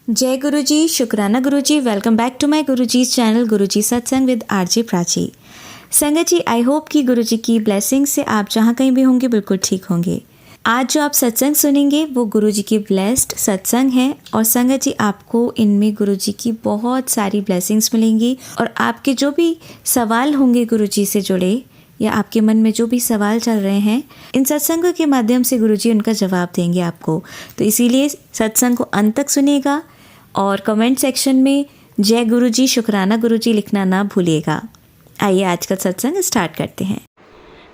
जय गुरुजी, शुक्राना Guruji. Welcome back to my Guruji's channel Guruji satsang with RJ Prachi. संगत जी, आई होप कि गुरुजी की ब्लेसिंग से आप जहाँ कहीं भी होंगे बिल्कुल ठीक होंगे। आज जो आप सत्संग सुनेंगे वो गुरुजी की ब्लेस्ड सत्संग है और संगत जी आपको इनमें गुरुजी की बहुत सारी ब्लेसिंग्स मिलेंगी और आपके जो भी सवाल होंगे गुरुजी से जुड़े या आपके मन में जो भी सवाल चल रहे हैं, इन सत्संगों के माध्यम से गुरुजी उनका जवाब देंगे आपको। तो इसीलिए सत्संग को अंत तक सुनिएगा और कमेंट सेक्शन में जय गुरुजी, शुक्राना गुरुजी लिखना ना भूलिएगा। आइए आज का सत्संग स्टार्ट करते हैं।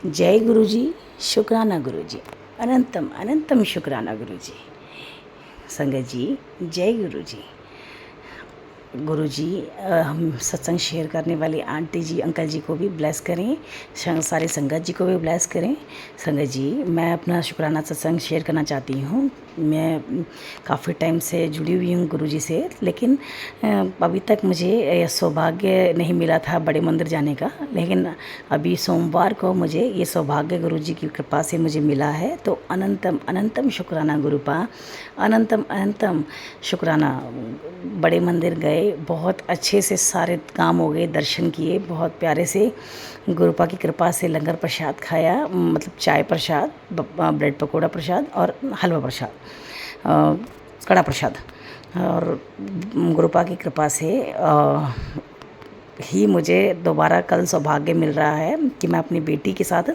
जय गुरुजी, शुक्राना गुरुजी, अनंतम अनंतम शुक्राना गुरुजी। संगत जी, जय गुरुजी। गुरुजी हम सत्संग शेयर करने वाली आंटी जी, अंकल जी को भी ब्लेस करें, सारे संगत जी को भी ब्लेस करें। संगत जी, मैं अपना शुक्राना सत्संग शेयर करना चाहती हूँ। मैं काफ़ी टाइम से जुड़ी हुई हूँ गुरुजी से, लेकिन अभी तक मुझे सौभाग्य नहीं मिला था बड़े मंदिर जाने का, लेकिन अभी सोमवार को मुझे ये सौभाग्य गुरुजी की कृपा से मुझे मिला है। तो अनंतम अनंतम शुक्राना गुरुपा, अनंतम अनंतम शुक्राना। बड़े मंदिर गए, बहुत अच्छे से सारे काम हो गए, दर्शन किए बहुत प्यारे से। गुरुपा की कृपा से लंगर प्रसाद खाया, मतलब चाय प्रसाद, ब्रेड पकौड़ा प्रसाद और हलवा प्रसाद, कड़ा प्रसाद। और गुरुपा की कृपा से ही मुझे दोबारा कल सौभाग्य मिल रहा है कि मैं अपनी बेटी के साथ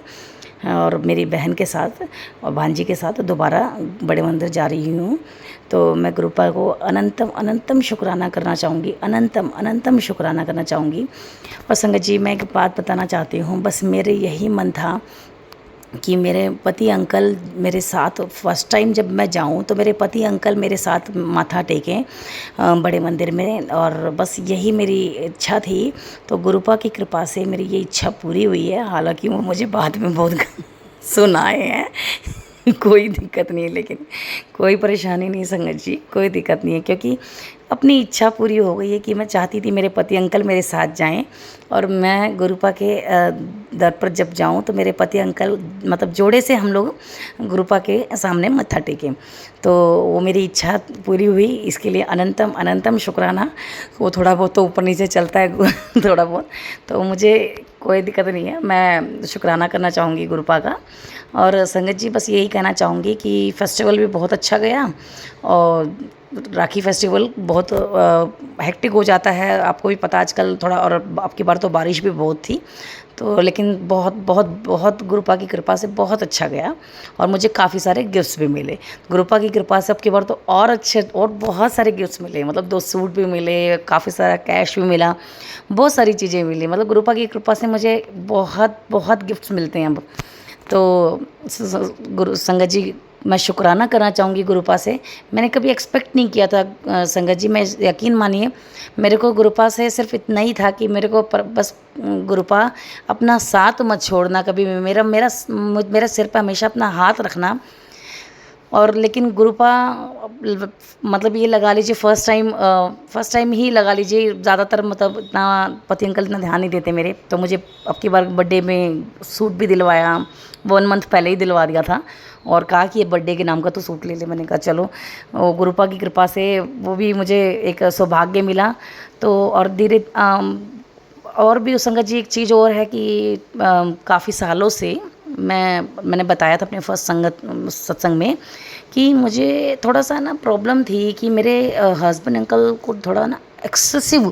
और मेरी बहन के साथ और भांजी के साथ दोबारा बड़े मंदिर जा रही हूँ। तो मैं गुरुपा को अनंतम अनंतम शुक्राना करना चाहूँगी, अनंतम अनंतम शुक्राना करना चाहूँगी। और संगत जी, मैं एक बात बताना चाहती हूँ, बस मेरे यही मन था कि मेरे पति अंकल मेरे साथ फर्स्ट टाइम जब मैं जाऊं तो मेरे पति अंकल मेरे साथ माथा टेकें बड़े मंदिर में, और बस यही मेरी इच्छा थी। तो गुरुपा की कृपा से मेरी ये इच्छा पूरी हुई है। हालांकि वो मुझे बाद में बहुत सुनाए हैं कोई दिक्कत नहीं है, लेकिन कोई परेशानी नहीं संगत जी, कोई दिक्कत नहीं है, क्योंकि अपनी इच्छा पूरी हो गई है कि मैं चाहती थी मेरे पति अंकल मेरे साथ जाएं और मैं गुरुपा के दर पर जब जाऊं तो मेरे पति अंकल मतलब जोड़े से हम लोग गुरुपा के सामने मत्था टेकें। तो वो मेरी इच्छा पूरी हुई, इसके लिए अनंतम अनंतम शुक्राना। वो थोड़ा बहुत तो ऊपर नीचे चलता है थोड़ा बहुत, तो मुझे कोई दिक्कत नहीं है, मैं शुक्राना करना चाहूँगी गुरुपा का। और संगत जी, बस यही कहना चाहूँगी कि फेस्टिवल भी बहुत अच्छा गया और राखी फेस्टिवल बहुत हेक्टिक हो जाता है, आपको भी पता आजकल थोड़ा, और आपकी बार तो बारिश भी बहुत थी, तो लेकिन बहुत बहुत बहुत गुरुपा की कृपा से बहुत अच्छा गया और मुझे काफ़ी सारे गिफ्ट्स भी मिले। गुरुपा की कृपा से अब की बार तो और अच्छे और बहुत सारे गिफ्ट्स मिले, मतलब 2 सूट भी मिले, काफ़ी सारा कैश भी मिला, बहुत सारी चीज़ें मिली। मतलब गुरुपा की कृपा से मुझे बहुत बहुत गिफ्ट्स मिलते हैं अब। तो गुरु संगत जी, मैं शुक्राना करना चाहूँगी गुरुपा से। मैंने कभी एक्सपेक्ट नहीं किया था संगत जी, मैं यकीन मानिए, मेरे को गुरुपा से सिर्फ इतना ही था कि मेरे को बस गुरुपा अपना साथ मत छोड़ना कभी भी, मेरा मेरा मेरा सिर पर हमेशा अपना हाथ रखना। और लेकिन गुरुपा मतलब ये लगा लीजिए फर्स्ट टाइम ही लगा लीजिए, ज़्यादातर मतलब इतना पति अंकल इतना ध्यान नहीं देते मेरे। तो मुझे अब की बार बर्थडे में सूट भी दिलवाया, 1 मंथ पहले ही दिलवा दिया था और कहा कि ये बर्थडे के नाम का तो सूट ले ले। मैंने कहा चलो, गुरुपा की कृपा से वो भी मुझे एक सौभाग्य मिला। तो और धीरे और भी संगत जी एक चीज़ और है कि काफ़ी सालों से मैंने बताया था अपने फर्स्ट सत्संग में कि मुझे थोड़ा सा ना प्रॉब्लम थी कि मेरे हस्बैंड अंकल को थोड़ा ना एक्सेसिव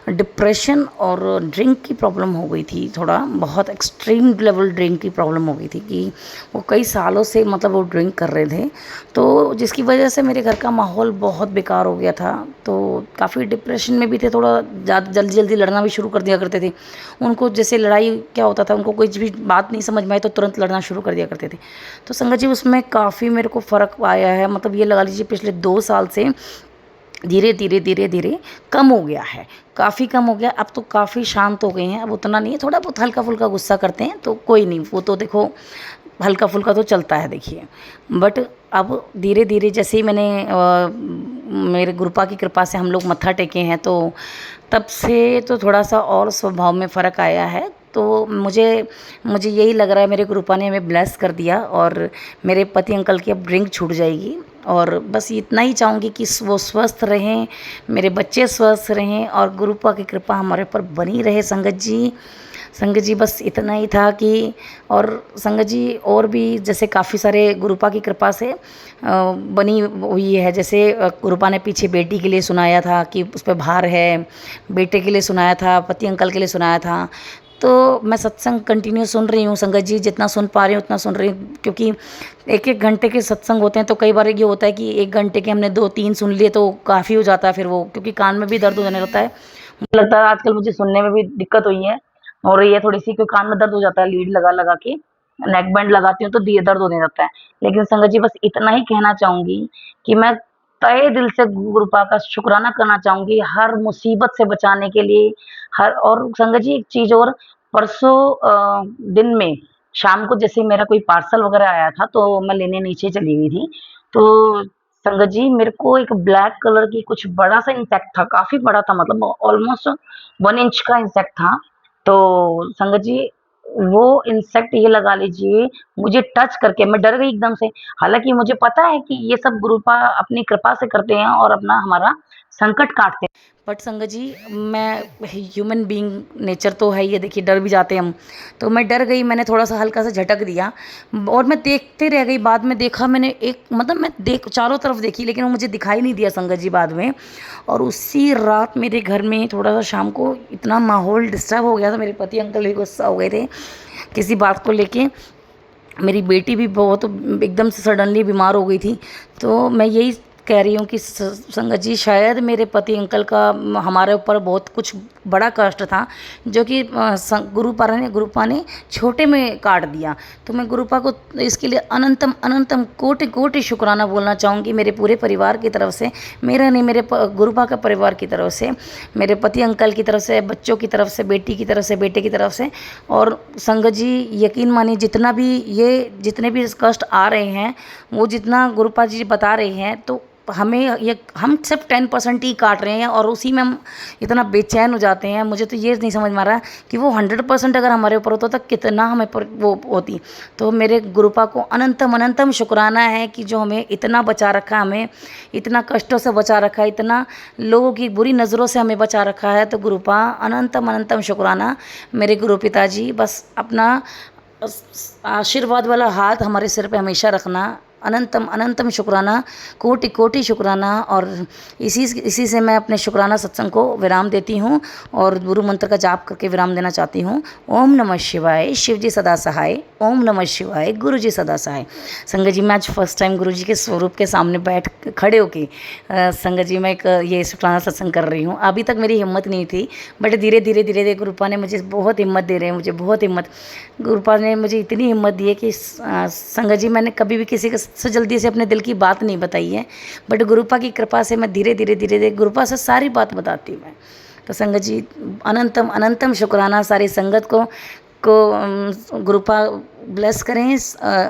डिप्रेशन और ड्रिंक की प्रॉब्लम हो गई थी, थोड़ा बहुत एक्सट्रीम लेवल ड्रिंक की प्रॉब्लम हो गई थी कि वो कई सालों से मतलब वो ड्रिंक कर रहे थे, तो जिसकी वजह से मेरे घर का माहौल बहुत बेकार हो गया था। तो काफ़ी डिप्रेशन में भी थे, थोड़ा ज़्यादा जल्दी जल्दी लड़ना भी शुरू कर दिया करते थे। उनको जैसे लड़ाई क्या होता था, उनको कोई भी बात नहीं समझ में आई तो तुरंत लड़ना शुरू कर दिया करते थे। तो संगत जी, उसमें काफ़ी मेरे को फ़र्क आया है, मतलब ये लगा लीजिए पिछले 2 साल से धीरे धीरे धीरे धीरे कम हो गया है, काफ़ी कम हो गया। अब तो काफ़ी शांत हो गए हैं, अब उतना नहीं है, थोड़ा बहुत हल्का फुल्का गुस्सा करते हैं तो कोई नहीं, वो तो देखो हल्का फुल्का तो चलता है देखिए। बट अब धीरे धीरे जैसे ही मैंने मेरे गुरुपा की कृपा से हम लोग मत्था टेके हैं, तो तब से तो थोड़ा सा और स्वभाव में फ़र्क आया है। तो मुझे यही लग रहा है मेरे गुरुपा ने हमें ब्लेस कर दिया और मेरे पति अंकल की अब ड्रिंक छूट जाएगी और बस इतना ही चाहूँगी कि वो स्वस्थ रहें, मेरे बच्चे स्वस्थ रहें और गुरुपा की कृपा हमारे ऊपर बनी रहे। संगत जी बस इतना ही था कि और संगत जी और भी जैसे काफ़ी सारे गुरुपा की कृपा से बनी हुई है। जैसे गुरुपा ने पीछे बेटी के लिए सुनाया था कि उस पर भार है, बेटे के लिए सुनाया था, पति अंकल के लिए सुनाया था। तो मैं सत्संग कंटिन्यू सुन रही हूँ संगत जी, जितना सुन पा रही हूँ उतना सुन रही हूँ, क्योंकि एक एक घंटे के सत्संग होते हैं तो कई बार ये होता है कि एक घंटे के हमने 2-3 सुन लिए तो काफ़ी हो जाता है फिर वो, क्योंकि कान में भी दर्द होने लगता है। मुझे लगता है आजकल मुझे सुनने में भी दिक्कत हुई है, हो रही है थोड़ी सी, क्योंकि कान में दर्द हो जाता है लीड लगा लगा के, नेक बैंड लगाती हूँ तो दर्द होने लगता है। लेकिन संगत जी बस इतना ही कहना चाहूँगी कि मैं तहे दिल से गुरुपा का शुक्राना करना चाहूँगी हर मुसीबत से बचाने के लिए। हर और संगत जी एक चीज़ और, परसों दिन में शाम को जैसे मेरा कोई पार्सल वगैरह आया था तो मैं लेने नीचे चली गई थी। तो संगत जी मेरे को एक ब्लैक कलर की कुछ बड़ा सा इंसेक्ट था, काफ़ी बड़ा था, मतलब ऑलमोस्ट 1 इंच का इंसेक्ट था। तो संगत जी वो इंसेक्ट ये लगा लीजिए मुझे टच करके मैं डर गई एकदम से। हालाँकि मुझे पता है कि ये सब गुरुपा अपनी कृपा से करते हैं और अपना हमारा संकट काटते हैं। बट संगत जी मैं ह्यूमन बीइंग नेचर तो है ये, देखिए डर भी जाते हैं हम। तो मैं डर गई, मैंने थोड़ा-सा हल्का सा झटक दिया और मैं देखते रह गई। बाद में देखा मैंने एक, मतलब मैं चारों तरफ देखी लेकिन वो मुझे दिखाई नहीं दिया संगत जी बाद में। और उसी रात मेरे घर में थोड़ा-सा शाम को इतना माहौल डिस्टर्ब हो गया था, मेरे पति अंकल भी गुस्सा हो गए थे किसी बात को लेके। मेरी बेटी भी बहुत एकदम से सडनली बीमार हो गई थी। तो मैं यही कह रही हूँ कि संगत जी शायद मेरे पति अंकल का हमारे ऊपर बहुत कुछ बड़ा कष्ट था जो कि गुरुपा ने छोटे में काट दिया। तो मैं गुरुपा को इसके लिए अनंतम अनंतम कोटि कोटि शुक्राना बोलना चाहूँगी मेरे पूरे परिवार की तरफ से, मेरा नहीं मेरे गुरुपा का परिवार की तरफ से, मेरे पति अंकल की तरफ से, बच्चों की तरफ से, बेटी की तरफ से, बेटे की तरफ से। और संगत जी यकीन मानिए जितने भी कष्ट आ रहे हैं वो जितना गुरुपा जी बता रहे हैं तो हम सिर्फ 10% ही काट रहे हैं और उसी में हम इतना बेचैन हो जाते हैं। मुझे तो ये नहीं समझ में आ रहा कि वो 100% अगर हमारे ऊपर होता तो कितना हमें पर वो होती। तो मेरे गुरुपा को अनंतम अनंतम शुक्राना है कि जो हमें इतना बचा रखा, हमें इतना कष्टों से बचा रखा है, इतना लोगों की बुरी नज़रों से हमें बचा रखा है। तो गुरुपा अनंतम अनंतम शुक्राना। मेरे गुरु पिताजी बस अपना आशीर्वाद वाला हाथ हमारे सिर पे हमेशा रखना। अनंतम अनंतम शुक्राना, कोटि कोटि शुक्राना। और इसी से मैं अपने शुक्राना सत्संग को विराम देती हूँ और गुरु मंत्र का जाप करके विराम देना चाहती हूँ। ओम नमः शिवाय, शिव जी सदा सहाय। ओम नमः शिवाय, गुरु जी सदा सहाय। संगत जी मैं आज फर्स्ट टाइम गुरु जी के स्वरूप के सामने खड़े होके संगत जी मैं एक ये शुक्राना सत्संग कर रही हूँ। अभी तक मेरी हिम्मत नहीं थी, बट धीरे धीरे गुरुपा ने मुझे बहुत हिम्मत दे रहे हैं, मुझे बहुत हिम्मत, गुरुपा ने मुझे इतनी हिम्मत दी है कि संगत जी मैंने कभी भी किसी से जल्दी से अपने दिल की बात नहीं बताई है, बट गुरुपा की कृपा से मैं धीरे धीरे गुरुपा से सारी बात बताती हूँ मैं। तो संगत जी अनंतम अनंतम शुक्राना सारी संगत को गुरुपा ब्लेस करें।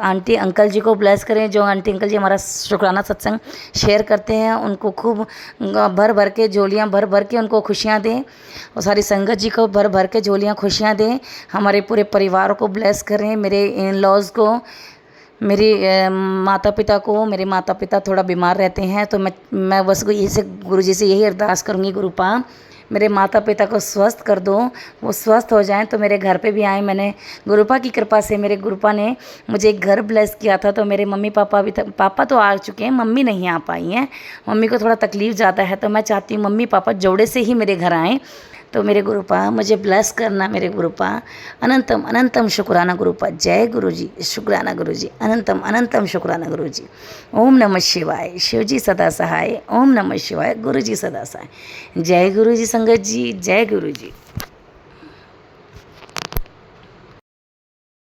आंटी अंकल जी को ब्लेस करें, जो आंटी अंकल जी हमारा शुक्राना सत्संग शेयर करते हैं, उनको खूब भर भर के झोलियाँ भर भर के उनको खुशियाँ दें। और सारी संगत जी को भर भर के झोलियाँ खुशियाँ दें। हमारे पूरे परिवार को ब्लेस करें, मेरे इन लॉज को, मेरी माता पिता को। मेरे माता पिता थोड़ा बीमार रहते हैं तो मैं बस गुरु जी से यही अरदास करूँगी, गुरुपा मेरे माता पिता को स्वस्थ कर दो, वो स्वस्थ हो जाएं तो मेरे घर पे भी आएँ। मैंने गुरुपा की कृपा से, मेरे गुरुपा ने मुझे एक घर ब्लेस किया था तो मेरे मम्मी पापा पापा तो आ चुके हैं, मम्मी नहीं आ पाई हैं, मम्मी को थोड़ा तकलीफ़ ज़्यादा है। तो मैं चाहती हूँ मम्मी पापा जोड़े से ही मेरे घर आएँ। तो मेरे गुरुपा मुझे ब्लेस करना, मेरे गुरुपा अनंतम अनंतम शुक्राना गुरुपा। जय गुरु जी, शुक्राना गुरु जी, अनंतम अनंतम शुक्राना गुरु जी। ओम नमः शिवाय, शिव जी सदा सहाय। ओम नमः शिवाय, गुरु जी सदा सहाय। जय गुरु जी संगत जी, जय गुरु जी।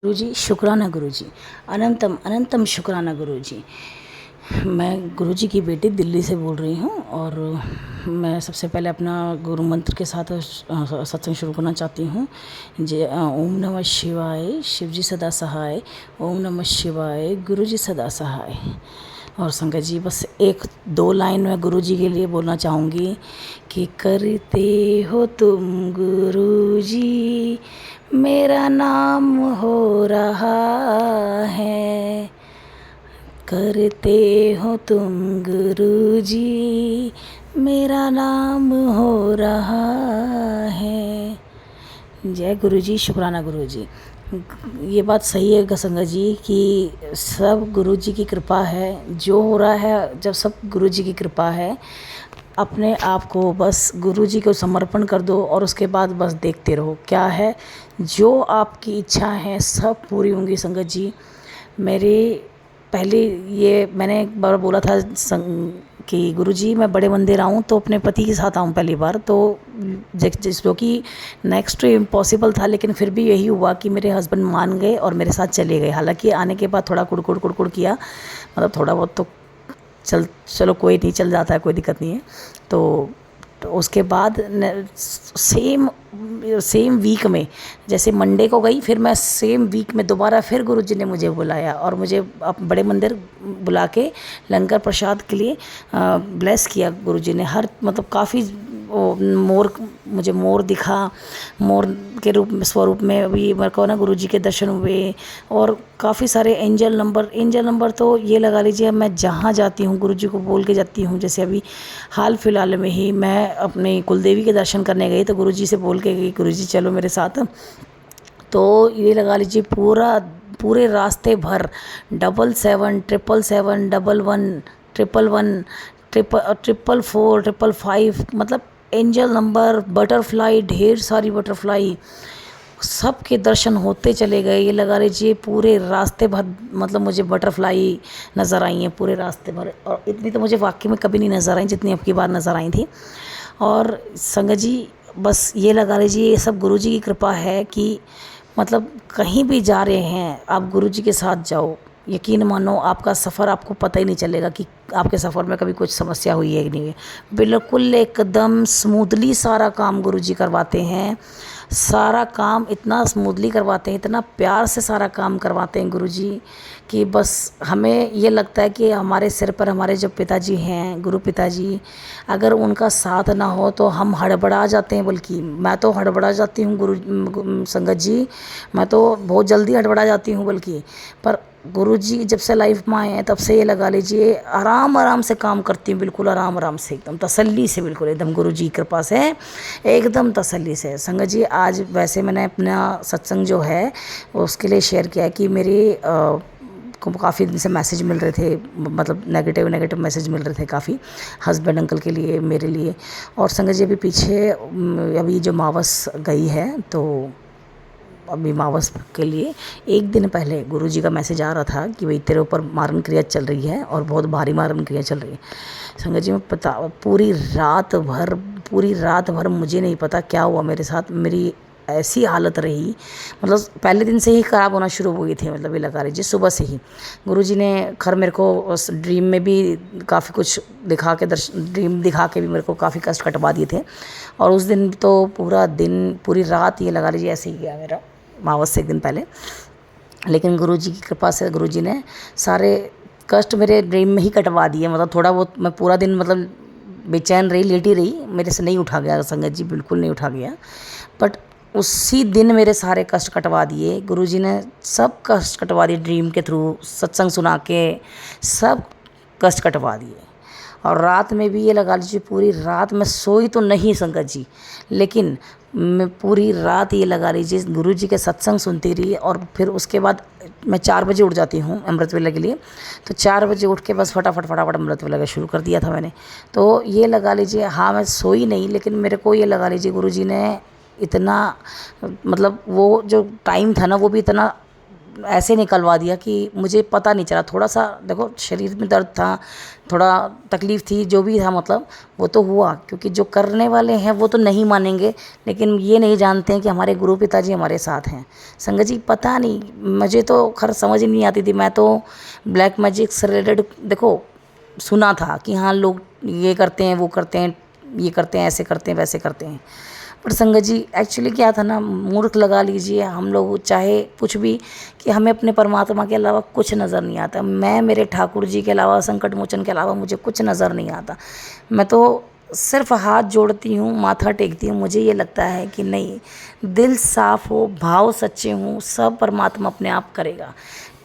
गुरु जी शुक्राना गुरु जी, अनंतम अनंतम शुक्राना गुरु जी। मैं गुरु जी की बेटी दिल्ली से बोल रही हूँ और मैं सबसे पहले अपना गुरु मंत्र के साथ सत्संग शुरू करना चाहती हूँ। जय ओम नमः शिवाय, शिव जी सदा सहाय। ओम नमः शिवाय, गुरु जी सदा सहाय। और संगत जी बस 1-2 लाइन मैं गुरु जी के लिए बोलना चाहूँगी कि करते हो तुम गुरु जी मेरा नाम हो रहा है, करते हो तुम गुरुजी, मेरा नाम हो रहा है। जय गुरुजी, शुक्राना गुरुजी। ये बात सही है संगत जी कि सब गुरुजी की कृपा है। जो हो रहा है जब सब गुरुजी की कृपा है, अपने आप को बस गुरुजी को समर्पण कर दो और उसके बाद बस देखते रहो क्या है। जो आपकी इच्छा है सब पूरी होंगी संगत जी। मेरी पहले ये मैंने एक बार बोला था कि गुरुजी मैं बड़े मंदिर आऊँ तो अपने पति के साथ आऊँ पहली बार, तो जो कि नेक्स्ट इम्पॉसिबल था, लेकिन फिर भी यही हुआ कि मेरे हस्बैंड मान गए और मेरे साथ चले गए। हालांकि आने के बाद थोड़ा कुड़कुड़ किया, मतलब थोड़ा बहुत तो चलो कोई नहीं, चल जाता है, कोई दिक्कत नहीं है। तो उसके बाद सेम वीक में, जैसे मंडे को गई, फिर मैं सेम वीक में दोबारा फिर गुरुजी ने मुझे बुलाया और मुझे बड़े मंदिर बुला के लंगर प्रसाद के लिए ब्लेस किया गुरुजी ने। हर मतलब काफ़ी मुझे मोर दिखा, मोर के स्वरूप में भी मेरे को ना गुरुजी के दर्शन हुए। और काफ़ी सारे एंजल नंबर तो ये लगा लीजिए, मैं जहाँ जाती हूँ गुरुजी को बोल के जाती हूँ। जैसे अभी हाल फिलहाल में ही मैं अपने कुलदेवी के दर्शन करने गई तो गुरुजी से बोल के गई, गुरुजी चलो मेरे साथ। तो ये लगा लीजिए पूरे रास्ते भर 777, 777, 11, 111, 444, 555, मतलब एंजल नंबर, बटरफ्लाई, ढेर सारी बटरफ्लाई, सबके दर्शन होते चले गए। ये लगा लीजिए पूरे रास्ते भर मतलब मुझे बटरफ्लाई नज़र आई हैं पूरे रास्ते भर, और इतनी तो मुझे वाकई में कभी नहीं नज़र आई जितनी अब की बार नज़र आई थी। और संगत जी बस ये लगा लीजिए ये सब गुरुजी की कृपा है कि मतलब कहीं भी जा रहे हैं आप गुरुजी के साथ जाओ, यकीन मानो आपका सफ़र आपको पता ही नहीं चलेगा कि आपके सफ़र में कभी कुछ समस्या हुई है कि नहीं है। बिल्कुल एकदम स्मूथली सारा काम गुरुजी करवाते हैं। सारा काम इतना स्मूथली करवाते हैं, इतना प्यार से सारा काम करवाते हैं गुरुजी कि बस हमें ये लगता है कि हमारे सिर पर हमारे जो पिताजी हैं, गुरु पिताजी, अगर उनका साथ ना हो तो हम हड़बड़ा जाते हैं। बल्कि मैं तो हड़बड़ा जाती हूँ संगत जी, मैं तो बहुत जल्दी हड़बड़ा जाती हूँ। बल्कि पर गुरुजी जब से लाइफ में आए हैं तब से ये लगा लीजिए आराम से काम करती हूँ, बिल्कुल आराम से, एकदम तसल्ली से, बिल्कुल एकदम गुरुजी की कृपा से एकदम तसल्ली से। संगत जी आज वैसे मैंने अपना सत्संग जो है उसके लिए शेयर किया है कि मेरे को काफ़ी दिन से मैसेज मिल रहे थे, मतलब नेगेटिव मैसेज मिल रहे थे काफ़ी, हस्बैंड अंकल के लिए, मेरे लिए। और संगत जी अभी पीछे अभी जो मावस गई है तो अभी मावस के लिए एक दिन पहले गुरुजी का मैसेज आ रहा था कि भाई तेरे ऊपर मारन क्रिया चल रही है और बहुत भारी मारन क्रिया चल रही है। संगत जी मैं पता पूरी रात भर मुझे नहीं पता क्या हुआ मेरे साथ, मेरी ऐसी हालत रही, मतलब पहले दिन से ही ख़राब होना शुरू हो गई थी। मतलब ये लगा लीजिए सुबह से ही गुरुजी ने खैर मेरे को उस ड्रीम में भी काफ़ी कुछ ड्रीम दिखा के भी मेरे को काफ़ी कष्ट कटवा दिए थे। और उस दिन तो पूरा दिन पूरी रात ये लगा लीजिए ऐसे ही गया मेरा, मावस से एक दिन पहले। लेकिन गुरुजी की कृपा से गुरुजी ने सारे कष्ट मेरे ड्रीम में ही कटवा दिए। मतलब थोड़ा बहुत मैं पूरा दिन मतलब बेचैन रही, लेटी रही, मेरे से नहीं उठा गया संगत जी, बिल्कुल नहीं उठा गया। बट उसी दिन मेरे सारे कष्ट कटवा दिए गुरुजी ने, सब कष्ट कटवा दिए ड्रीम के थ्रू, सत्संग सुना के सब कष्ट कटवा दिए। और रात में भी ये लगा लीजिए पूरी रात मैं सोई तो नहीं संगत जी, लेकिन मैं पूरी रात ये लगा लीजिए गुरुजी के सत्संग सुनती रही। और फिर उसके बाद मैं 4 बजे उठ जाती हूँ अमृत वेला के लिए, तो 4 बजे उठ के बस फटाफट अमृत वेला का शुरू कर दिया था मैंने। तो ये लगा लीजिए हाँ मैं सोई नहीं, लेकिन मेरे को ये लगा लीजिए गुरुजी ने इतना मतलब वो जो टाइम था ना वो भी इतना ऐसे निकलवा दिया कि मुझे पता नहीं चला। थोड़ा सा देखो शरीर में दर्द था, थोड़ा तकलीफ़ थी, जो भी था मतलब वो तो हुआ, क्योंकि जो करने वाले हैं वो तो नहीं मानेंगे, लेकिन ये नहीं जानते हैं कि हमारे गुरु पिताजी हमारे साथ हैं। संगत जी पता नहीं, मुझे तो खैर समझ ही नहीं आती थी। मैं तो ब्लैक मैजिक से रिलेटेड देखो सुना था कि हाँ लोग ये करते हैं, वो करते हैं, ये करते हैं, ऐसे करते हैं, वैसे करते हैं। पर संगत जी एक्चुअली क्या था ना, मूर्ख लगा लीजिए हम लोग चाहे कुछ भी, कि हमें अपने परमात्मा के अलावा कुछ नज़र नहीं आता। मैं मेरे ठाकुर जी के अलावा, संकट मोचन के अलावा मुझे कुछ नज़र नहीं आता। मैं तो सिर्फ हाथ जोड़ती हूँ, माथा टेकती हूँ। मुझे ये लगता है कि नहीं, दिल साफ़ हो, भाव सच्चे हों, सब परमात्मा अपने आप करेगा।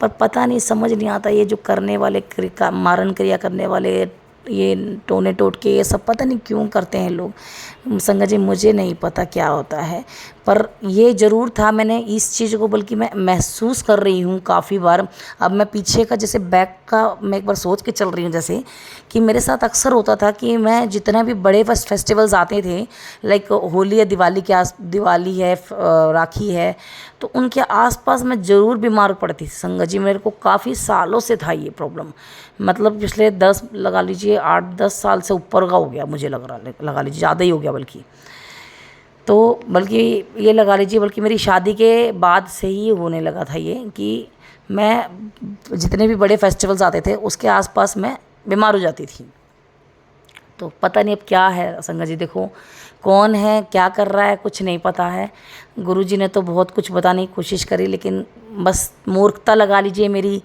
पर पता नहीं, समझ नहीं आता ये जो करने वाले मारन क्रिया करने वाले, ये टोने टोटके, ये सब पता नहीं क्यों करते हैं लोग। संगत जी मुझे नहीं पता क्या होता है, पर ये ज़रूर था, मैंने इस चीज़ को बल्कि मैं महसूस कर रही हूँ काफ़ी बार। अब मैं पीछे का जैसे बैक का मैं एक बार सोच के चल रही हूँ, जैसे कि मेरे साथ अक्सर होता था कि मैं जितना भी बड़े फेस्टिवल्स आते थे, लाइक होली या दिवाली के दिवाली है, राखी है, तो उनके आसपास मैं ज़रूर बीमार पड़ती थी। संगत जी मेरे को काफ़ी सालों से था ये प्रॉब्लम, मतलब पिछले 10 लगा लीजिए 8-10 साल से ऊपर का हो गया, मुझे लगा लीजिए ज़्यादा ही हो गया बल्कि। तो बल्कि ये लगा लीजिए बल्कि मेरी शादी के बाद से ही होने लगा था ये, कि मैं जितने भी बड़े फेस्टिवल्स आते थे उसके आसपास मैं बीमार हो जाती थी। तो पता नहीं अब क्या है संगत जी, देखो कौन है क्या कर रहा है कुछ नहीं पता है। गुरुजी ने तो बहुत कुछ बताने की कोशिश करी, लेकिन बस मूर्खता लगा लीजिए मेरी,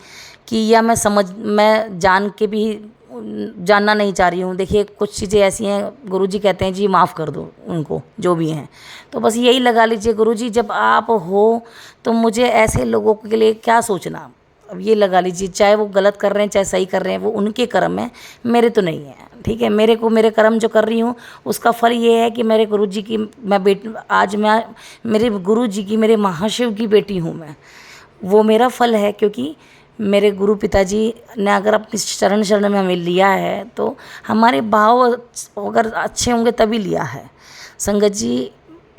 कि या मैं जान के भी जानना नहीं चाह रही हूँ। देखिए कुछ चीज़ें ऐसी हैं, गुरुजी कहते हैं जी माफ़ कर दो उनको जो भी हैं, तो बस यही लगा लीजिए गुरुजी जब आप हो तो मुझे ऐसे लोगों के लिए क्या सोचना। अब ये लगा लीजिए चाहे वो गलत कर रहे हैं चाहे सही कर रहे हैं, वो उनके कर्म है, मेरे तो नहीं है। ठीक है, मेरे कर्म जो कर रही हूँ उसका फल ये है कि मेरे गुरुजी की मैं मेरे गुरुजी की, मेरे महाशिव की बेटी हूँ मैं। वो मेरा फल है, क्योंकि मेरे गुरु पिताजी ने अगर अपनी शरण में हमें लिया है तो हमारे भाव अगर अच्छे होंगे तभी लिया है। संगत जी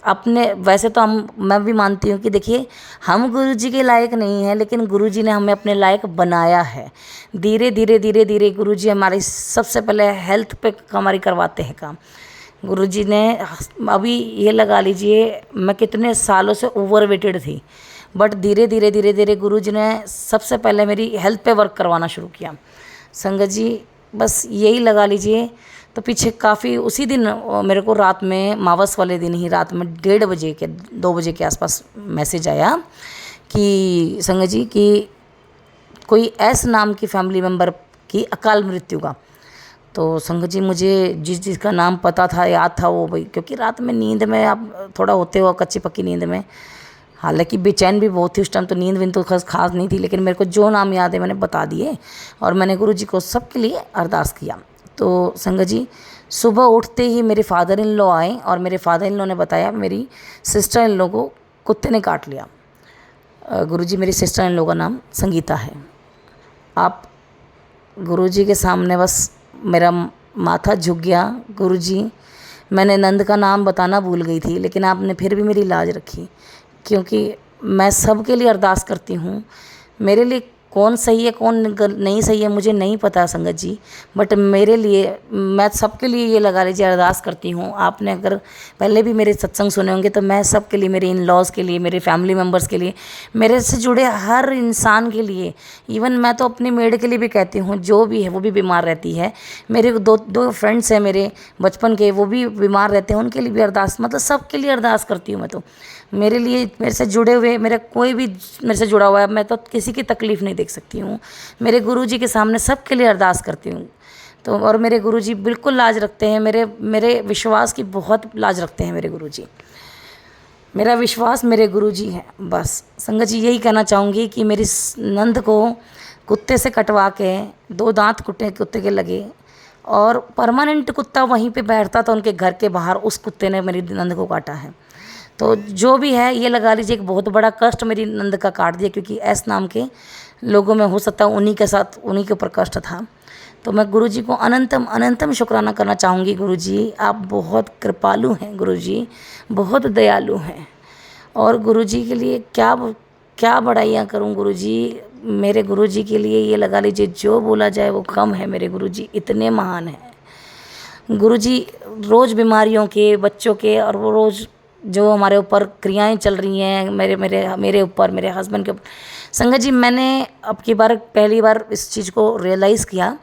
अपने वैसे तो मैं भी मानती हूँ कि देखिए हम गुरुजी के लायक नहीं हैं, लेकिन गुरुजी ने हमें अपने लायक बनाया है। धीरे धीरे गुरुजी हमारी सबसे पहले हेल्थ पे हमारी करवाते हैं काम। गुरुजी ने अभी ये लगा लीजिए मैं कितने सालों से ओवरवेटेड थी, बट धीरे धीरे गुरुजी ने सबसे पहले मेरी हेल्थ पे वर्क करवाना शुरू किया। संगत जी बस यही लगा लीजिए, तो पीछे काफ़ी उसी दिन मेरे को रात में मावस वाले दिन ही रात में 2 बजे के आसपास मैसेज आया कि संगत जी कि कोई एस नाम की फैमिली मेम्बर की अकाल मृत्यु का। तो संगत जी मुझे जिसका नाम पता था याद था वो भाई, क्योंकि रात में नींद में आप थोड़ा होते हो कच्ची पक्की नींद में, हालांकि बेचैन भी बहुत थी उस टाइम, तो नींद विंद तो खास नहीं थी, लेकिन मेरे को जो नाम याद है मैंने बता दिए और मैंने गुरुजी को सबके लिए अरदास किया। तो संगत जी सुबह उठते ही मेरे फादर इन लॉ आए और मेरे फादर इन लॉ ने बताया मेरी सिस्टर इन लॉ को कुत्ते ने काट लिया। गुरुजी मेरी सिस्टर इन लॉ का नाम संगीता है। आप गुरुजी के सामने बस मेरा माथा झुक गया। गुरुजी मैंने नंद का नाम बताना भूल गई थी, लेकिन आपने फिर भी मेरी लाज रखी, क्योंकि मैं सबके लिए अरदास करती हूँ। मेरे लिए कौन सही है कौन नहीं सही है मुझे नहीं पता संगत जी, बट मेरे लिए मैं सबके लिए ये लगा लीजिए अरदास करती हूँ। आपने अगर पहले भी मेरे सत्संग सुने होंगे तो मैं सबके लिए, मेरे इन लॉज़ के लिए, मेरे फैमिली मेम्बर्स के लिए, मेरे से जुड़े हर इंसान के लिए, इवन मैं तो अपने मेड के लिए भी कहती हूँ, जो भी है वो भी बीमार रहती है। मेरे दो फ्रेंड्स हैं मेरे बचपन के, वो भी बीमार रहते हैं, उनके लिए भी अरदास, मतलब सबके लिए अरदास करती हूँ मैं। तो मेरे लिए, मेरे से जुड़े हुए, मेरा कोई भी मेरे से जुड़ा हुआ है, मैं तो किसी की तकलीफ़ नहीं देख सकती हूँ। मेरे गुरुजी के सामने सबके लिए अरदास करती हूँ। तो और मेरे गुरुजी बिल्कुल लाज रखते हैं, मेरे विश्वास की बहुत लाज रखते हैं मेरे गुरुजी। मेरा विश्वास मेरे गुरुजी हैं। बस संगत जी यही कहना चाहूँगी कि मेरी नंद को कुत्ते से कटवा के 2 दांत कुत्ते के लगे और परमानेंट कुत्ता वहीं पे बैठता था उनके घर के बाहर, उस कुत्ते ने मेरी नंद को काटा है। तो जो भी है ये लगा लीजिए एक बहुत बड़ा कष्ट मेरी नंद का काट दिया, क्योंकि एस नाम के लोगों में हो सकता है उन्हीं के ऊपर कष्ट था। तो मैं गुरुजी को अनंतम शुक्राना करना चाहूँगी। गुरुजी आप बहुत कृपालु हैं, गुरुजी बहुत दयालु हैं, और गुरुजी के लिए क्या बड़ाइयाँ करूँ गुरुजी। मेरे गुरुजी के लिए ये लगा लीजिए जो बोला जाए वो कम है। मेरे गुरुजी इतने महान हैं। गुरुजी रोज़ बीमारियों के, बच्चों के, और वो रोज़ जो हमारे ऊपर क्रियाएं चल रही हैं मेरे ऊपर, मेरे हस्बैंड के ऊपर। संगत जी मैंने पहली बार इस चीज़ को रियलाइज़ किया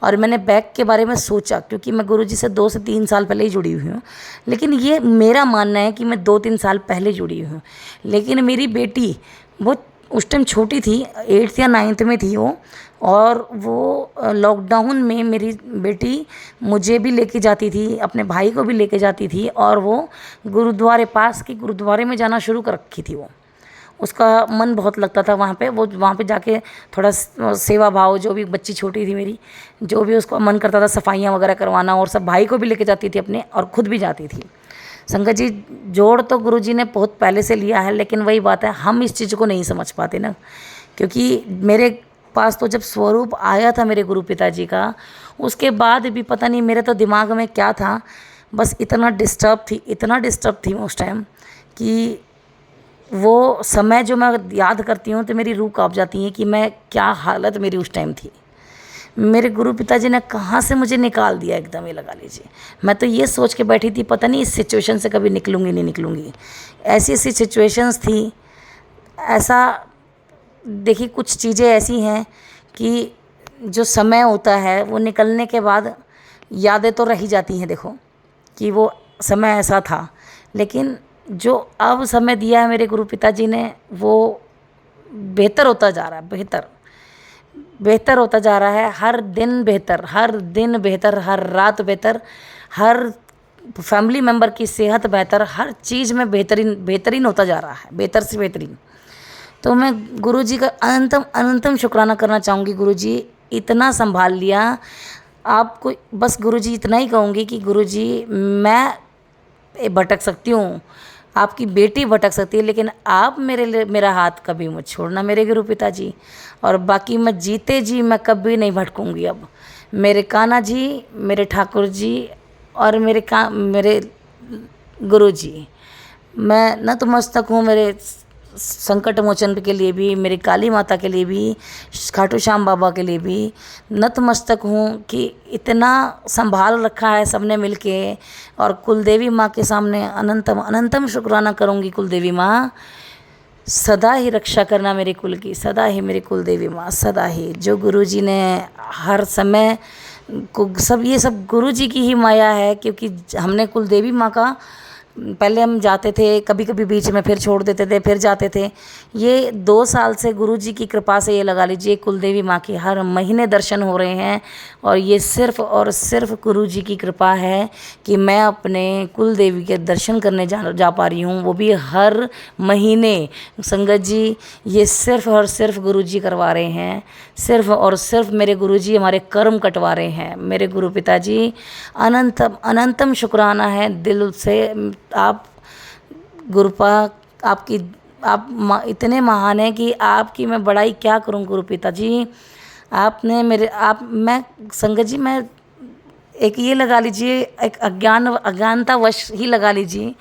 और मैंने बैक के बारे में सोचा, क्योंकि मैं गुरुजी से 2 से 3 साल पहले ही जुड़ी हुई हूँ। लेकिन ये मेरा मानना है कि मैं 2-3 साल पहले जुड़ी हुई हूँ। लेकिन मेरी बेटी वो उस टाइम छोटी थी, 8th या 9th में थी वो, और वो लॉकडाउन में मेरी बेटी मुझे भी लेके जाती थी, अपने भाई को भी लेके जाती थी, और वो गुरुद्वारे पास के गुरुद्वारे में जाना शुरू कर रखी थी। वो उसका मन बहुत लगता था वहाँ पे। वो वहाँ पे जाके थोड़ा सेवा भाव, जो भी बच्ची छोटी थी मेरी, जो भी उसको मन करता था सफाइयाँ वगैरह करवाना, और सब भाई को भी लेके जाती थी अपने, और खुद भी जाती थी। संगत जी, जोड़ तो गुरुजी ने बहुत पहले से लिया है, लेकिन वही बात है, हम इस चीज़ को नहीं समझ पाते ना। क्योंकि मेरे पास तो जब स्वरूप आया था मेरे गुरु पिताजी का, उसके बाद भी पता नहीं मेरे तो दिमाग में क्या था, बस इतना डिस्टर्ब थी मैं उस टाइम कि वो समय जो मैं याद करती हूँ तो मेरी रूह काँप जाती है कि मैं क्या हालत मेरी उस टाइम थी। मेरे गुरु पिताजी ने कहाँ से मुझे निकाल दिया एकदम, ये लगा लीजिए। मैं तो ये सोच के बैठी थी, पता नहीं इस सिचुएशन से कभी निकलूँगी नहीं निकलूँगी। ऐसी ऐसी सिचुएशंस थी। ऐसा देखिए, कुछ चीज़ें ऐसी हैं कि जो समय होता है वो निकलने के बाद यादें तो रही जाती हैं, देखो कि वो समय ऐसा था। लेकिन जो अब समय दिया है मेरे गुरु पिताजी ने, वो बेहतर होता जा रहा है, बेहतर होता जा रहा है। हर दिन बेहतर, हर रात बेहतर, हर फैमिली मेम्बर की सेहत बेहतर, हर चीज़ में बेहतरीन होता जा रहा है, बेहतर से बेहतरीन। तो मैं गुरुजी का अनंतम शुक्राना करना चाहूँगी। गुरुजी इतना संभाल लिया आपको। बस गुरुजी इतना ही कहूँगी कि गुरुजी, मैं भटक सकती हूँ, आपकी बेटी भटक सकती है, लेकिन आप मेरा हाथ कभी मत छोड़ना मेरे गुरु पिताजी। और बाकी मैं जीते जी मैं कभी नहीं भटकूँगी। अब मेरे कान्हा जी, मेरे ठाकुर जी और मेरे गुरु जी, मैं नतमस्तक हूँ मेरे संकट मोचन के लिए भी, मेरी काली माता के लिए भी, खाटू श्याम बाबा के लिए भी नतमस्तक हूँ कि इतना संभाल रखा है सबने मिलके। और कुलदेवी माँ के सामने अनंतम शुक्राना करूँगी। कुलदेवी माँ, सदा ही रक्षा करना मेरे कुल की, सदा ही मेरी कुलदेवी माँ, सदा ही। जो गुरुजी ने हर समय को, सब ये सब गुरुजी की ही माया है। क्योंकि हमने कुलदेवी माँ का, पहले हम जाते थे, कभी कभी बीच में फिर छोड़ देते थे, फिर जाते थे। ये 2 साल से गुरुजी की कृपा से, ये लगा लीजिए, कुलदेवी माँ की हर महीने दर्शन हो रहे हैं। और ये सिर्फ़ और सिर्फ गुरुजी की कृपा है कि मैं अपने कुलदेवी के दर्शन करने जा पा रही हूँ, वो भी हर महीने। संगत जी, ये सिर्फ़ और सिर्फ गुरुजी करवा रहे हैं, सिर्फ़ और सिर्फ मेरे गुरुजी हमारे कर्म कटवा रहे हैं। मेरे गुरु पिताजी, अनंतम शुक्राना है दिल से। आप गुरुपा, आप इतने महान हैं कि आपकी मैं बड़ाई क्या करूं गुरु पिताजी। आपने मैं संगत जी, मैं एक ये लगा लीजिए, एक अज्ञानतावश ही लगा लीजिए,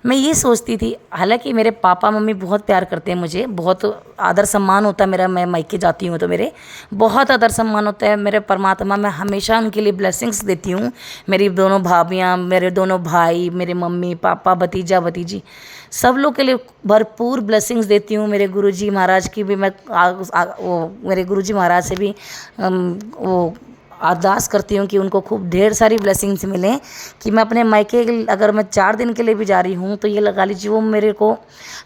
मैं ये सोचती थी, हालांकि मेरे पापा मम्मी बहुत प्यार करते हैं मुझे, बहुत आदर सम्मान होता है मेरा। मैं मायके जाती हूँ तो मेरे बहुत आदर सम्मान होता है। मेरे परमात्मा, मैं हमेशा उनके लिए ब्लेसिंग्स देती हूँ। मेरी दोनों भाभियाँ, मेरे दोनों भाई, मेरे मम्मी पापा, भतीजा भतीजी, सब लोग के लिए भरपूर ब्लेसिंग्स देती हूँ। मेरे गुरुजी महाराज की भी मैं मेरे गुरुजी महाराज से भी वो अरदास करती हूँ कि उनको खूब ढेर सारी ब्लेसिंग्स मिलें। कि मैं अपने मायके, अगर मैं 4 दिन के लिए भी जा रही हूँ तो ये लगा लीजिए, वो मेरे को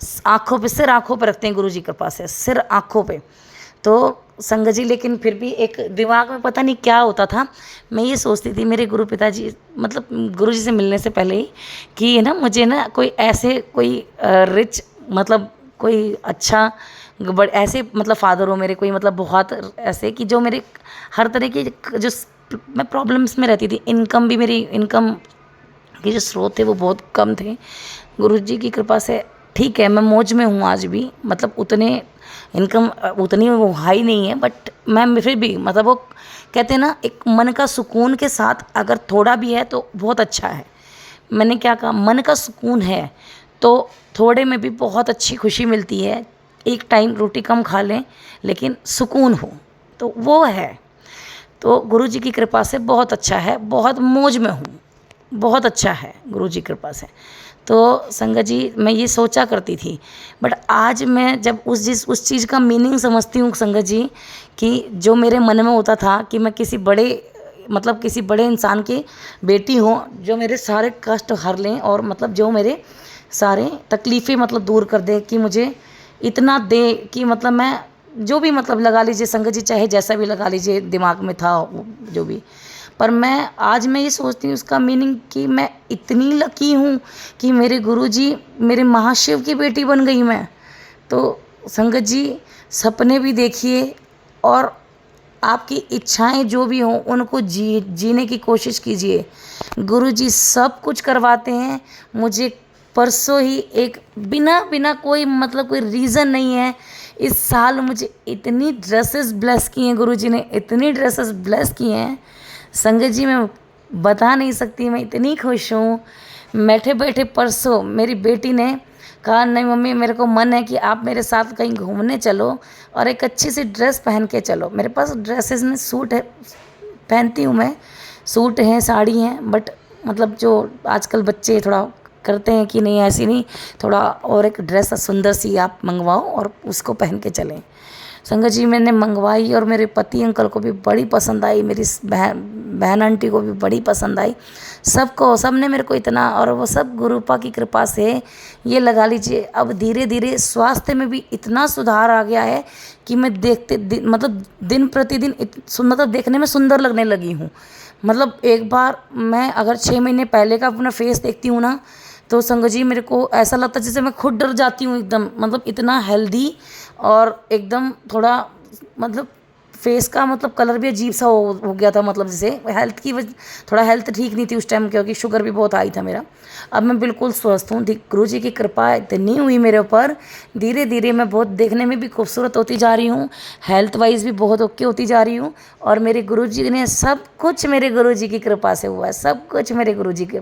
सिर आँखों पे रखते हैं गुरुजी की कृपा से, सिर आँखों पे। तो संगत जी, लेकिन फिर भी एक दिमाग में पता नहीं क्या होता था, मैं ये सोचती थी मेरे गुरु पिताजी, मतलब गुरुजी से मिलने से पहले ही, कि ना मुझे ना कोई रिच, मतलब कोई अच्छा ऐसे मतलब फादर हो मेरे, कोई मतलब बहुत ऐसे कि जो मेरे हर तरह की, जो मैं प्रॉब्लम्स में रहती थी, मेरी इनकम के जो स्रोत थे वो बहुत कम थे। गुरुजी की कृपा से ठीक है, मैं मौज में हूँ आज भी, मतलब इनकम उतनी वो हाई नहीं है, बट मैं फिर भी, मतलब वो कहते हैं ना, एक मन का सुकून के साथ अगर थोड़ा भी है तो बहुत अच्छा है। मैंने क्या कहा, मन का सुकून है तो थोड़े में भी बहुत अच्छी खुशी मिलती है। एक टाइम रोटी कम खा लें लेकिन सुकून हो, तो वो है। तो गुरुजी की कृपा से बहुत अच्छा है, बहुत मौज में हूँ, बहुत अच्छा है गुरुजी की कृपा से। तो संगत जी, मैं ये सोचा करती थी, बट आज मैं जब उस चीज़ का मीनिंग समझती हूँ संगत जी, कि जो मेरे मन में होता था कि मैं किसी बड़े इंसान की बेटी हूँ, जो मेरे सारे कष्ट हर लें, और मतलब जो मेरे सारे तकलीफ़ें मतलब दूर कर दे, कि मुझे इतना दे कि मतलब मैं जो भी, मतलब लगा लीजिए संगत जी, चाहे जैसा भी लगा लीजिए दिमाग में था जो भी, पर आज मैं ये सोचती हूँ उसका मीनिंग, कि मैं इतनी लकी हूँ कि मेरे गुरुजी मेरे महाशिव की बेटी बन गई। मैं तो संगत जी, सपने भी देखिए और आपकी इच्छाएं जो भी हों उनको जीने की कोशिश कीजिए। गुरुजी सब कुछ करवाते हैं। मुझे परसों ही एक बिना बिना कोई मतलब कोई रीज़न नहीं है, इस साल मुझे इतनी ड्रेसेस ब्लेस की हैं गुरुजी ने, इतनी ड्रेसेस ब्लेस की हैं संगत जी, मैं बता नहीं सकती, मैं इतनी खुश हूँ। बैठे बैठे परसों मेरी बेटी ने कहा, नहीं मम्मी मेरे को मन है कि आप मेरे साथ कहीं घूमने चलो और एक अच्छी सी ड्रेस पहन के चलो। मेरे पास ड्रेसेस में सूट है, पहनती हूँ मैं, सूट हैं, साड़ी हैं, बट मतलब जो आजकल बच्चे थोड़ा करते हैं कि नहीं ऐसी नहीं, थोड़ा और एक ड्रेस सुंदर सी आप मंगवाओ और उसको पहन के चलें। संगत जी मैंने मंगवाई और मेरे पति अंकल को भी बड़ी पसंद आई, मेरी बहन आंटी को भी बड़ी पसंद आई, सबने मेरे को इतना, और वो सब गुरुपा की कृपा से ये लगा लीजिए अब धीरे धीरे स्वास्थ्य में भी इतना सुधार आ गया है कि मैं मतलब दिन प्रतिदिन मतलब देखने में सुंदर लगने लगी हूँ। मतलब एक बार मैं अगर 6 महीने पहले का अपना फेस देखती हूँ ना, तो संगत जी मेरे को ऐसा लगता है जैसे मैं खुद डर जाती हूँ एकदम, मतलब इतना हेल्दी और एकदम थोड़ा मतलब फेस का मतलब कलर भी अजीब सा हो गया था, मतलब जैसे हेल्थ की थोड़ा हेल्थ ठीक नहीं थी उस टाइम, क्योंकि शुगर भी बहुत हाई था मेरा। अब मैं बिल्कुल स्वस्थ हूँ, गुरु जी की कृपा इतनी हुई मेरे ऊपर, धीरे धीरे मैं बहुत देखने में भी खूबसूरत होती जा रही हूँ, हेल्थ वाइज भी बहुत ओके होती जा रही हूँ। और मेरे गुरु जी ने सब कुछ मेरे गुरु जी की कृपा से हुआ है, सब कुछ मेरे गुरु जी के।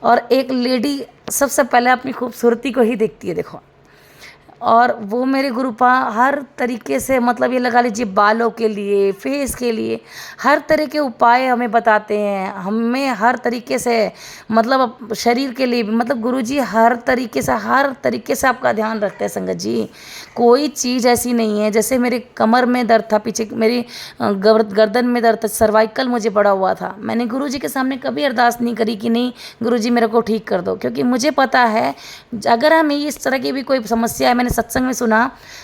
और एक लेडी सबसे पहले अपनी खूबसूरती को ही देखती है, देखो, और वो मेरे गुरुपा हर तरीके से, मतलब ये लगा लीजिए बालों के लिए, फेस के लिए, हर तरह के उपाय हमें बताते हैं, हमें हर तरीके से, मतलब शरीर के लिए भी, मतलब गुरुजी हर तरीके से आपका ध्यान रखते हैं संगत जी। कोई चीज़ ऐसी नहीं है, जैसे मेरे कमर में दर्द था, पीछे मेरी गर्दन में दर्द था, सर्वाइकल मुझे पड़ा हुआ था, मैंने गुरुजी के सामने कभी अरदास नहीं करी कि नहीं गुरुजी मेरे को ठीक कर दो, क्योंकि मुझे पता है अगर हमें इस तरह की भी कोई समस्या है, मैंने सत्संग में सुना,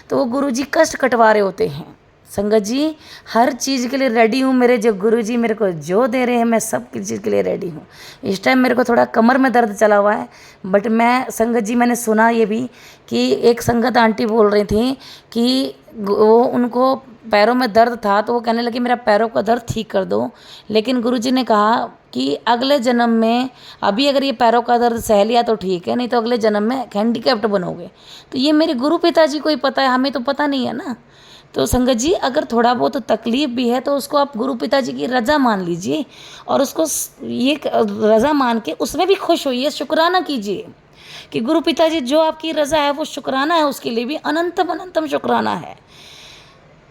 तो वो गुरुजी कष्ट कटवा रहे होते हैं। संगत जी हर चीज़ के लिए रेडी हूँ, मेरे जो गुरुजी मेरे को जो दे रहे हैं मैं सब चीज़ के लिए रेडी हूँ। इस टाइम मेरे को थोड़ा कमर में दर्द चला हुआ है, बट मैं संगत जी मैंने सुना ये भी कि एक संगत आंटी बोल रही थी कि वो उनको पैरों में दर्द था, तो वो कहने लगी मेरा पैरों का दर्द ठीक कर दो, लेकिन गुरुजी ने कहा कि अगले जन्म में, अभी अगर ये पैरों का दर्द सह लिया तो ठीक है, नहीं तो अगले जन्म में हैंडीकैप्ड बनोगे। तो ये मेरे गुरु पिताजी को ही पता है, हमें तो पता नहीं है ना। तो संगत जी अगर थोड़ा बहुत तकलीफ भी है तो उसको आप गुरु पिताजी की रजा मान लीजिए, और उसको ये रजा मान के उसमें भी खुश होइए, शुक्राना कीजिए कि गुरु पिताजी जो आपकी रजा है वो शुक्राना है, उसके लिए भी अनंतम अनंतम शुक्राना है।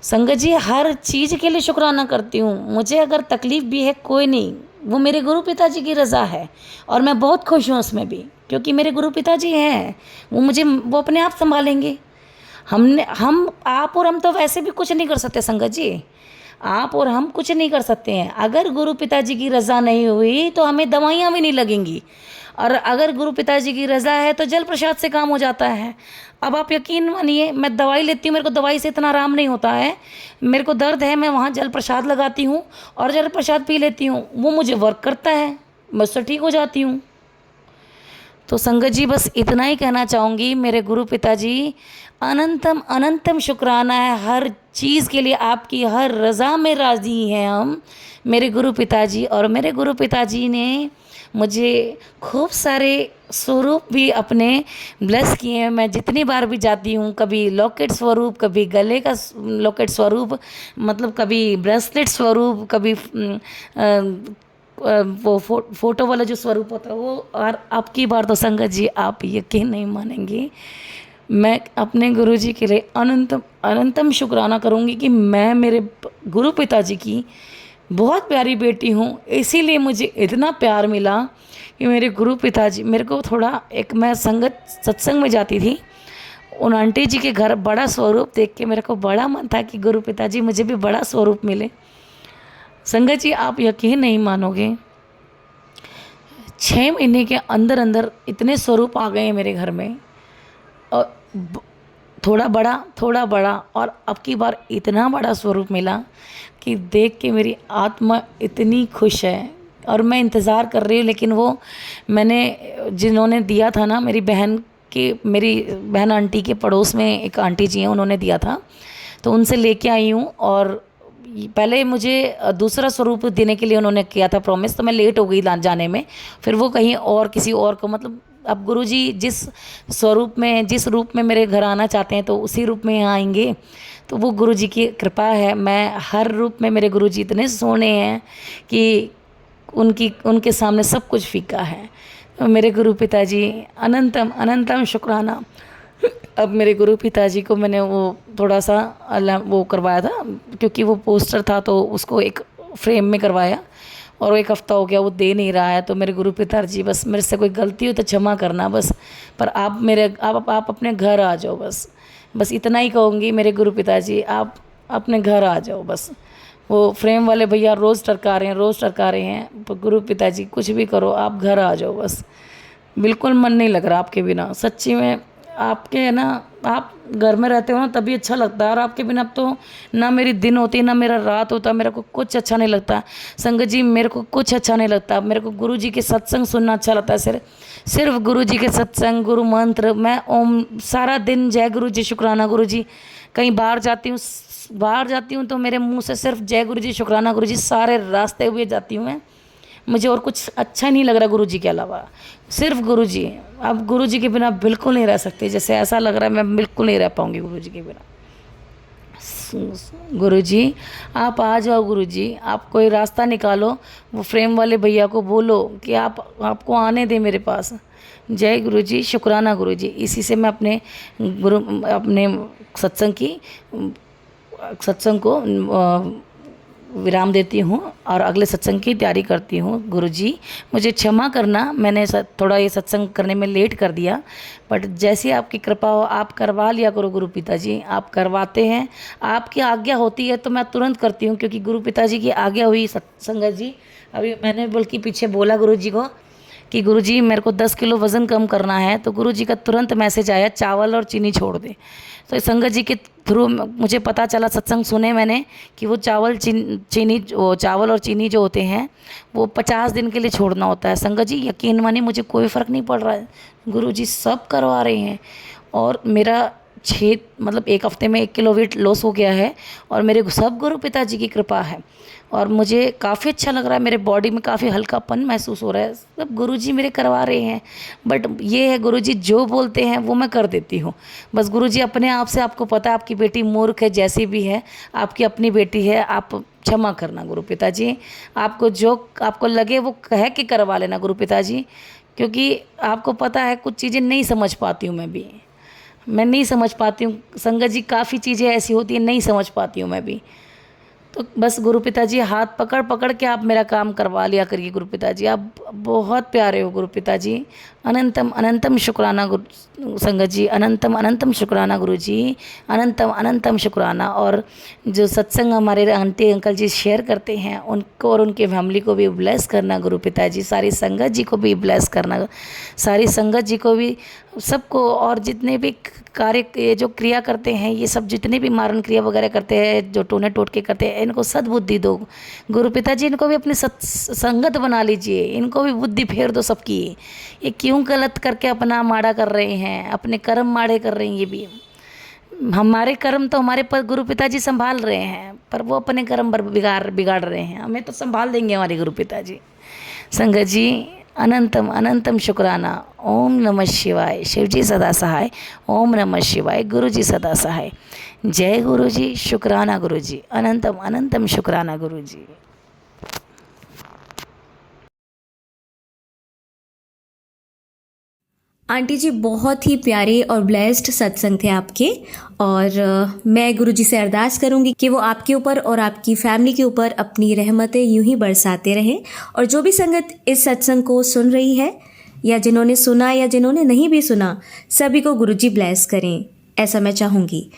संगत जी हर चीज़ के लिए शुक्राना करती हूँ, मुझे अगर तकलीफ़ भी है कोई नहीं, वो मेरे गुरु पिताजी की रज़ा है, और मैं बहुत खुश हूँ उसमें भी, क्योंकि मेरे गुरु पिताजी हैं, वो अपने आप संभालेंगे। आप और हम तो वैसे भी कुछ नहीं कर सकते संगत जी, आप और हम कुछ नहीं कर सकते हैं। अगर गुरु पिताजी की रज़ा नहीं हुई तो हमें दवाइयाँ भी नहीं लगेंगी, और अगर गुरु पिताजी की रज़ा है तो जल प्रसाद से काम हो जाता है। अब आप यकीन मानिए, मैं दवाई लेती हूँ, मेरे को दवाई से इतना आराम नहीं होता है, मेरे को दर्द है, मैं वहाँ जल प्रसाद लगाती हूँ और जल प्रसाद पी लेती हूँ, वो मुझे वर्क करता है, मैं उससे ठीक हो जाती हूँ। तो संगत जी बस इतना ही कहना चाहूँगी, मेरे गुरु पिताजी अनंतम अनंतम शुक्राना है हर चीज़ के लिए, आपकी हर रज़ा में राज़ी हैं हम, मेरे गुरु पिताजी। और मेरे गुरु पिताजी ने मुझे खूब सारे स्वरूप भी अपने ब्लेस किए हैं। मैं जितनी बार भी जाती हूँ, कभी लॉकेट स्वरूप, कभी गले का लॉकेट स्वरूप, मतलब कभी ब्रेसलेट स्वरूप, कभी वो फोटो वाला जो स्वरूप होता है वो। और आपकी बार तो संगत जी आप यकीन नहीं मानेंगे, मैं अपने गुरुजी के लिए अनंतम अनंतम शुक्राना करूँगी कि मैं मेरे गुरु पिताजी की बहुत प्यारी बेटी हूँ, इसीलिए मुझे इतना प्यार मिला कि मेरे गुरु पिताजी मेरे को थोड़ा एक, मैं सत्संग में जाती थी, उन आंटी जी के घर बड़ा स्वरूप देख के मेरे को बड़ा मन था कि गुरु पिताजी मुझे भी बड़ा स्वरूप मिले। संगत जी आप यकीन नहीं मानोगे, 6 महीने के अंदर अंदर इतने स्वरूप आ गए हैं मेरे घर में, और थोड़ा बड़ा, और अब की बार इतना बड़ा स्वरूप मिला कि देख के मेरी आत्मा इतनी खुश है। और मैं इंतज़ार कर रही हूँ, लेकिन वो मैंने जिन्होंने दिया था ना, मेरी बहन कि मेरी बहन आंटी के पड़ोस में एक आंटी जी हैं, उन्होंने दिया था, तो उनसे लेके आई हूँ। और पहले मुझे दूसरा स्वरूप देने के लिए उन्होंने किया था प्रॉमिस, तो मैं लेट हो गई जाने में। फिर वो कहीं और किसी और को, मतलब अब गुरुजी जिस स्वरूप में, जिस रूप में मेरे घर आना चाहते हैं तो उसी रूप में यहाँ आएंगे। तो वो गुरुजी की कृपा है। मैं हर रूप में, मेरे गुरुजी इतने सोने हैं कि उनके सामने सब कुछ फीका है। तो मेरे गुरु पिताजी, अनंतम अनंतम शुक्राना। अब मेरे गुरु पिताजी को मैंने वो थोड़ा सा वो करवाया था, क्योंकि वो पोस्टर था तो उसको एक फ्रेम में करवाया, और एक हफ्ता हो गया वो दे नहीं रहा है। तो मेरे गुरु पिताजी, बस मेरे से कोई गलती हो तो क्षमा करना बस, पर आप अपने घर आ जाओ बस। बस इतना ही कहूँगी मेरे गुरु पिताजी, आप अपने घर आ जाओ बस। वो फ्रेम वाले भैया रोज़ टरका रहे हैं, पर गुरु पिताजी कुछ भी करो, आप घर आ जाओ बस। बिल्कुल मन नहीं लग रहा आपके बिना, सच्ची में। आपके है ना, आप घर में रहते हो ना तभी अच्छा लगता है, और आपके बिना अब तो ना मेरी दिन होती ना मेरा रात होता, मेरे को कुछ अच्छा नहीं लगता। संगत जी, मेरे को कुछ अच्छा नहीं लगता। मेरे को गुरु जी के सत्संग सुनना अच्छा लगता है, सिर्फ गुरु जी के सत्संग, गुरु मंत्र। मैं ओम सारा दिन जय गुरु जी, शुक्राना गुरु जी। कहीं बाहर जाती हूँ तो मेरे मुंह से सिर्फ जय गुरु जी, शुक्राना गुरु जी सारे रास्ते हुए जाती हूँ मैं। मुझे और कुछ अच्छा नहीं लग रहा गुरु जी के अलावा, सिर्फ गुरु जी। अब गुरु जी के बिना बिल्कुल नहीं रह सकती, जैसे ऐसा लग रहा है मैं बिल्कुल नहीं रह पाऊंगी गुरु जी के बिना। गुरु जी आप आ जाओ, गुरु जी आप कोई रास्ता निकालो। वो फ्रेम वाले भैया को बोलो कि आपको आने दे मेरे पास। जय गुरु जी, शुक्राना गुरु जी। इसी से मैं अपने सत्संग को विराम देती हूँ और अगले सत्संग की तैयारी करती हूँ। गुरुजी मुझे क्षमा करना, मैंने थोड़ा ये सत्संग करने में लेट कर दिया, बट जैसी आपकी कृपा हो आप करवा लिया करो गुरु पिताजी। आप करवाते हैं, आपकी आज्ञा होती है तो मैं तुरंत करती हूँ, क्योंकि गुरु पिताजी की आज्ञा हुई। संगत जी अभी मैंने बल्कि पीछे बोला गुरु जी को कि गुरुजी मेरे को 10 किलो वज़न कम करना है, तो गुरुजी का तुरंत मैसेज आया चावल और चीनी छोड़ दे। तो संगत जी के थ्रू मुझे पता चला, सत्संग सुने मैंने कि वो चावल और चीनी जो होते हैं वो 50 दिन के लिए छोड़ना होता है। संगत जी यकीन मानिए मुझे कोई फ़र्क नहीं पड़ रहा है, गुरुजी सब करवा रहे हैं और मेरा मतलब 1 हफ्ते में 1 किलो वेट लॉस हो गया है और मेरे सब गुरु पिताजी की कृपा है और मुझे काफ़ी अच्छा लग रहा है। मेरे बॉडी में काफ़ी हल्कापन महसूस हो रहा है। सब गुरुजी मेरे करवा रहे हैं, बट ये है गुरुजी जो बोलते हैं वो मैं कर देती हूँ। बस गुरुजी अपने आप से, आपको पता है आपकी बेटी मूर्ख है, जैसी भी है आपकी अपनी बेटी है, आप क्षमा करना गुरु पिताजी। आपको जो आपको लगे वो कह के करवा लेना गुरु पिताजी, क्योंकि आपको पता है कुछ चीज़ें नहीं समझ पाती हूँ, मैं नहीं समझ पाती हूँ संगत जी। काफ़ी चीज़ें ऐसी होती हैं नहीं समझ पाती हूँ मैं भी। तो बस गुरु पिताजी हाथ पकड़ पकड़ के आप मेरा काम करवा लिया करिए गुरु पिताजी। आप बहुत प्यारे हो गुरु पिताजी। अनंतम अनंतम शुक्राना गुरु संगत जी, अनंतम अनंतम शुक्राना गुरु जी, अनंतम अनंतम शुक्राना। और जो सत्संग हमारे आंटी अंकल जी शेयर करते हैं उनको और उनके फैमिली को भी ब्लेस करना गुरु पिताजी। सारी संगत जी को भी ब्लेस करना, सारी संगत जी को भी, सबको। और जितने भी कार्य, ये जो क्रिया करते हैं, ये सब जितने भी मारण क्रिया वगैरह करते हैं, जो टोने टोटके करते हैं, इनको सद्बुद्धि दो गुरु पिताजी। इनको भी अपनी संगत बना लीजिए, इनको भी बुद्धि फेर दो सबकी। ये क्यों गलत करके अपना माड़ा कर रहे हैं, अपने कर्म माड़े कर रहे हैं। ये भी हमारे कर्म तो हमारे पर गुरु पिताजी संभाल रहे हैं, पर वो अपने कर्म बिगाड़ रहे हैं। हमें तो संभाल देंगे हमारे गुरु पिताजी। संगत जी अनंतम अनंतम शुक्राना। ओम नमः शिवाय। शिव जी सदा सहाय। ओम नमः शिवाय। गुरु जी सदा सहाय। जय गुरु जी, शुक्राना गुरु जी, अनंतम अनंतम शुक्राना गुरु जी। आंटी जी बहुत ही प्यारे और ब्लेस्ड सत्संग थे आपके, और मैं गुरुजी से अरदास करूंगी कि वो आपके ऊपर और आपकी फैमिली के ऊपर अपनी रहमतें यूं ही बरसाते रहें। और जो भी संगत इस सत्संग को सुन रही है, या जिन्होंने सुना या जिन्होंने नहीं भी सुना, सभी को गुरुजी ब्लेस करें, ऐसा मैं चाहूँगी।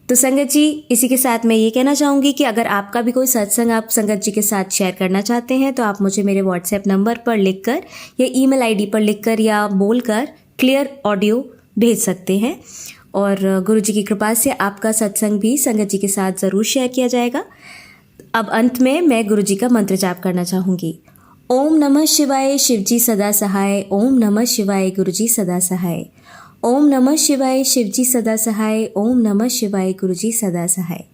तो संगत जी इसी के साथ मैं ये कहना चाहूँगी कि अगर आपका भी कोई सत्संग आप संगत जी के साथ शेयर करना चाहते हैं तो आप मुझे मेरे व्हाट्सएप नंबर पर लिखकर या ईमेल आईडी पर लिखकर या बोलकर क्लियर ऑडियो भेज सकते हैं, और गुरुजी की कृपा से आपका सत्संग भी संगत जी के साथ ज़रूर शेयर किया जाएगा। अब अंत में मैं गुरुजी का मंत्र जाप करना चाहूँगी। ओम नमः शिवाय, शिवजी सदा सहाय। ओम नमः शिवाय, गुरुजी सदा सहाय। ओम नमः शिवाय शिवजी सदा सहाय, ओम नमः शिवाय गुरुजी सदा सहाय,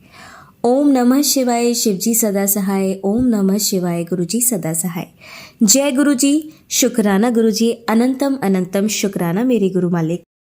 ओम नमः शिवाय शिवजी सदा सहाय, ओम नमः शिवाय गुरुजी सदा सहाय। जय गुरुजी, शुक्राना गुरुजी, अनंतम अनंतम शुक्राना मेरे गुरु मालिक।